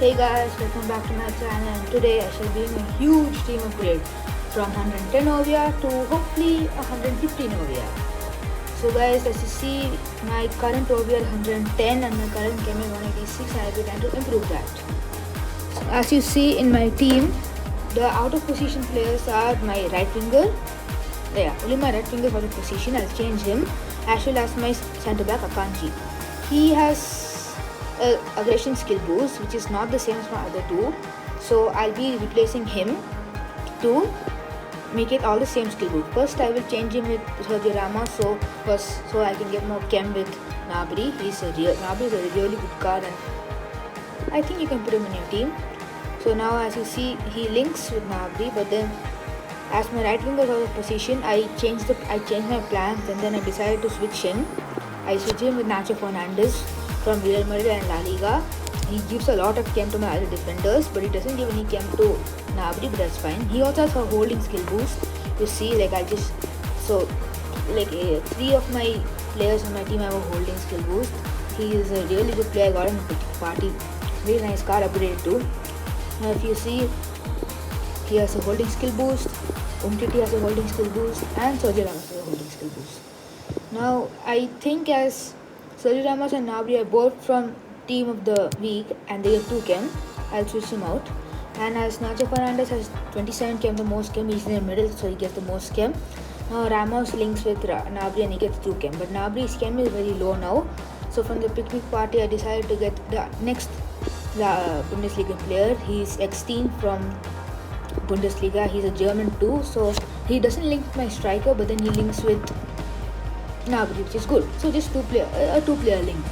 Hey guys, welcome back to my channel, and today I shall be doing a huge team upgrade from 110 OVR to hopefully 115 OVR. So guys, as you see, my current OVR 110 and my current chem is 186 and I will be trying to improve that. So as you see in my team, the out of position players are my right winger. Yeah, only my right winger is out of position. I'll change him, as well as my centre back Akanji. He has aggression skill boost, which is not the same as my other two, so I'll be replacing him to make it all the same skill boost. First I will change him with Sergio Ramos, so I can get more chem with Gnabry. Gnabry is a really good card and I think you can put him in your team. So now as you see, he links with Gnabry, but then as my right winger is out of position, I changed my plans, and then I decided to switch him. I switched him with Nacho Fernandez from Real Madrid and La Liga. He gives a lot of chem to my other defenders, but he doesn't give any chem to Gnabry, but that's fine. He also has a holding skill boost. You see, three of my players on my team have a holding skill boost. He is a really good player. I got him in a party. Very nice card, upgraded too. Now if you see, he has a holding skill boost, Umtiti has a holding skill boost, and Sergio Ramos has a holding skill boost. Now I think as Sergio Ramos and Gnabry are both from team of the week and they have 2 chem, I'll switch him out. And as Nacho Fernandez has 27 chem, the most chem, he's in the middle, so he gets the most chem. Now Ramos links with Gnabry and he gets 2 chem, but Gnabry's chem is very low now. So from the picnic party, I decided to get the next Bundesliga player. He's Eckstein from Bundesliga. He's a German too, so he doesn't link with my striker, but then he links with Gnabry, which is good. So just a two-player link.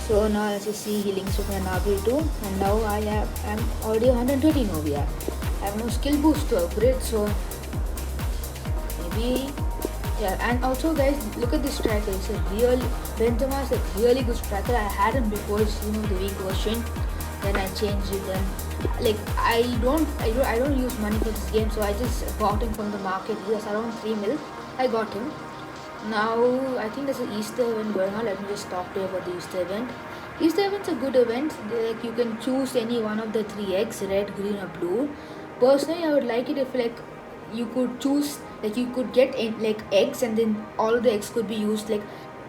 So now as you see, he links with my Gnabry too, and now I'm already 113 OVR. I have no skill boost to upgrade, so maybe and also guys, look at this striker. It's a Benzema is a really good striker. I had him before, it's the weak version. Then I changed it. Then I don't use money for this game, so I just bought him from the market. He was around 3 mil. I got him. Now I think there's an Easter event going on. Let me just talk to you about the Easter event. Easter event's a good event. You can choose any one of the 3 eggs, red, green or blue. Personally, I would like it if you could choose, you could get eggs, and then all of the eggs could be used,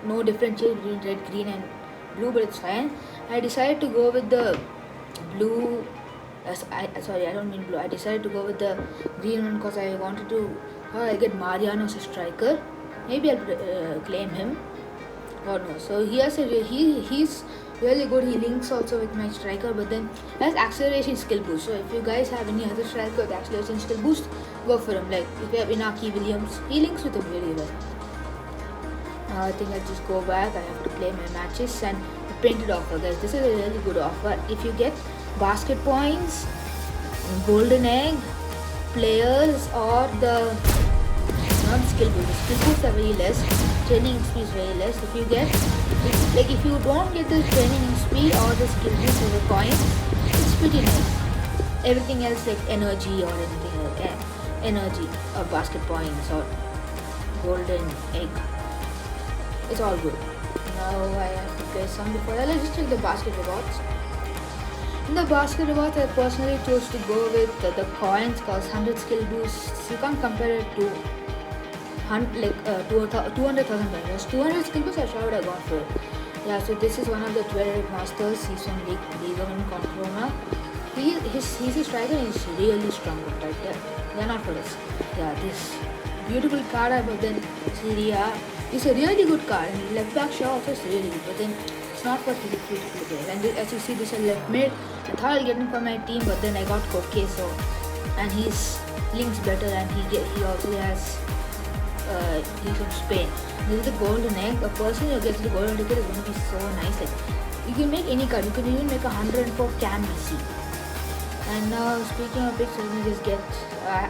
no differentiate between red, green and blue, but it's fine. I decided to go with the blue. I don't mean blue. I decided to go with the green one because I wanted to get Mariano as a striker. Maybe I'll claim him or no. So he's really good. He links also with my striker, but then has acceleration skill boost. So if you guys have any other striker with acceleration skill boost, go for him. If you have Inaki Williams, he links with him really well. Now I think I'll just go back. I have to play my matches and printed offer, guys. This is a really good offer. If you get basket points, golden egg, players, or the skill boost. Skill boosts are very less. Training XP is very less. If you don't get the training XP or the skill boost or the coins, it's pretty nice. Everything else energy or anything energy or basket points or golden egg, it's all good. Now I have to play some before that. Let's just check the basket rewards. In the basket rewards, I personally chose to go with the coins because 100 skill boosts, you can't compare it to 200,000 dollars. 200 skill boosts, I would have gone for it. Yeah, so this is one of the 12 masters. He's from Liga 1 Controna. He's a striker and he's really strong. Right there. They're not for us. Yeah, this beautiful card, but then Syria is a really good card. And left back Shaw also is really good, but then it's not for beautiful players. And as you see, this is left mid. I thought I'll get him for my team, but then I got Koke, and he's links better, and he also has he's from Spain. This is the golden egg. A person who gets the golden ticket is going to be so nice. You can make any card. You can even make 104 cam BC. And now speaking of picks, let me just get.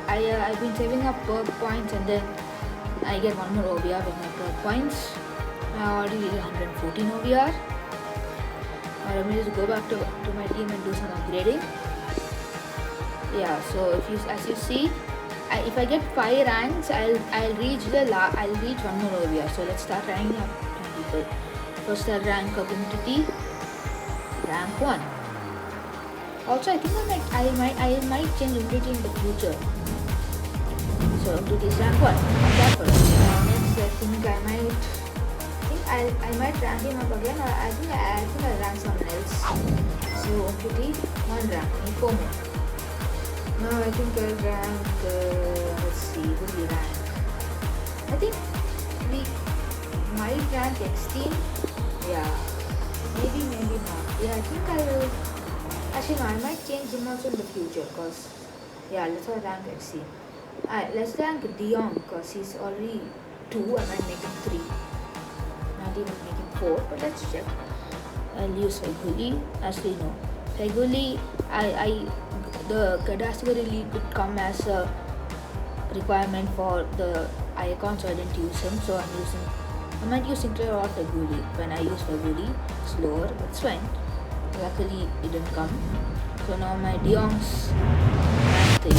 I've been saving up perk points, and then I get one more OVR with my perk points. I already did 114 OVR. Let me just go back to my team and do some upgrading. Yeah. So as you see, if I get 5 ranks, I'll reach one more OVR. So let's start ranking up 10 people. First I'll rank up Umtiti, rank 1. Also, I think I might change Umbrity in the future. So Umbrity is rank 1. That for us. Next, I think I might rank him up again, or I think I'll rank someone else. So Umbrity, 1 rank, need 4 more. Now I think I'll rank, let's see, who will we rank? I think we might rank X-Team. Yeah, maybe not. Yeah, I think I will. Actually, no, I might change him also in the future, because, yeah, let's not rank X-Team. Let's rank Dion, because he's already 2. I might make him 3. Not even make him 4, but let's check. I'll use Feguli. Actually, no. Feguli, the Cadastri lead would come as a requirement for the icon, so I didn't use him. So I might use Sinclair or Feguli. When I use Feguli, slower, but it's fine. Luckily, it didn't come. So now my Deong's rank thing.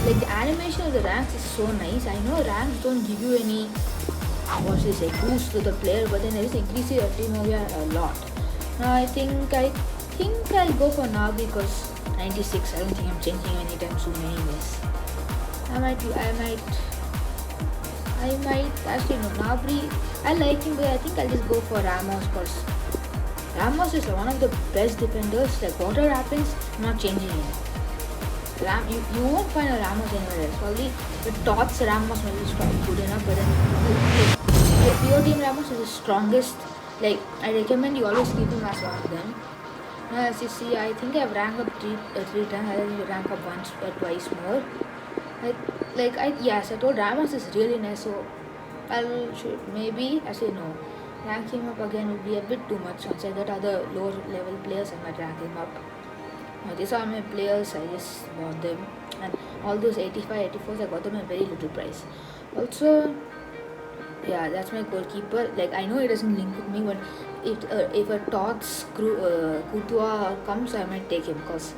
Like, the animation of the ranks is so nice. I know ranks don't give you any, what should I say, boost to the player, but then it just increases your team over a lot. Now I think I'll go for Nabi, because 96. I don't think I'm changing anytime soon anyways. I might actually no, Nabri, I like him, but I think I'll just go for Ramos, because Ramos is one of the best defenders. Like, whatever happens, I'm not changing him. You won't find a Ramos anywhere else. Probably the Tots Ramos may be good enough, but then your team Ramos is the strongest. Like, I recommend you always keep him as one of them. Now, as you see, I think I've ranked up three times. I think rank up once or twice more. Yes, I told Ramos is really nice, so maybe actually no. Rank him up again would be a bit too much. Once I get other lower level players, I might rank him up. Now, these are my players, I just bought them, and all those 85, 84s, I got them at very little price. Also, yeah, that's my goalkeeper. Like, I know it doesn't link with me, but if a Tots Courtois comes, I might take him, because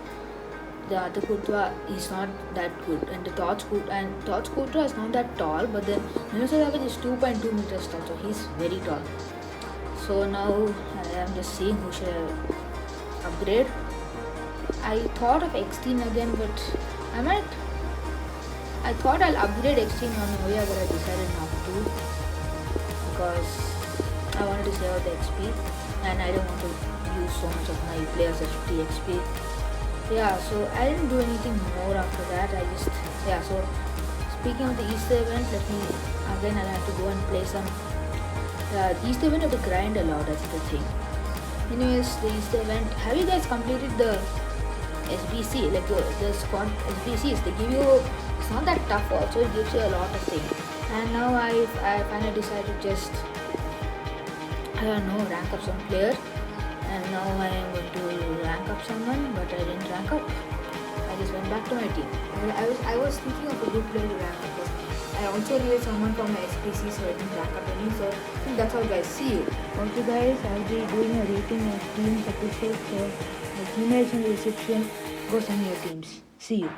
the other Courtois is not that good, and the Tots Courtois is not that tall, but then Nuno Savage is 2.2 meters tall, so he's very tall. So now I am just seeing who should I upgrade. I thought of X-Team again, but I thought I'll upgrade X-Team on Oya, but I decided not to, because I wanted to save out the XP, and I don't want to use so much of my players' FT XP. Yeah, so I didn't do anything more after that. So speaking of the Easter event, I'll have to go and play some. The Easter event, you have to grind a lot, that's the thing. Anyways, the Easter event, have you guys completed the SBC, like the squad SBCs? They give you, it's not that tough also, it gives you a lot of things. And now I finally decided just, rank up some player. And now I am going to rank up someone, but I didn't rank up. I just went back to my team. I was thinking of a good player to rank up, but I also needed someone from my SPC, so I didn't rank up any. So I think that's all, guys. See you. Also, guys, I'll be doing a rating of teams episode, so the emails in the description. Go send me your teams. See you.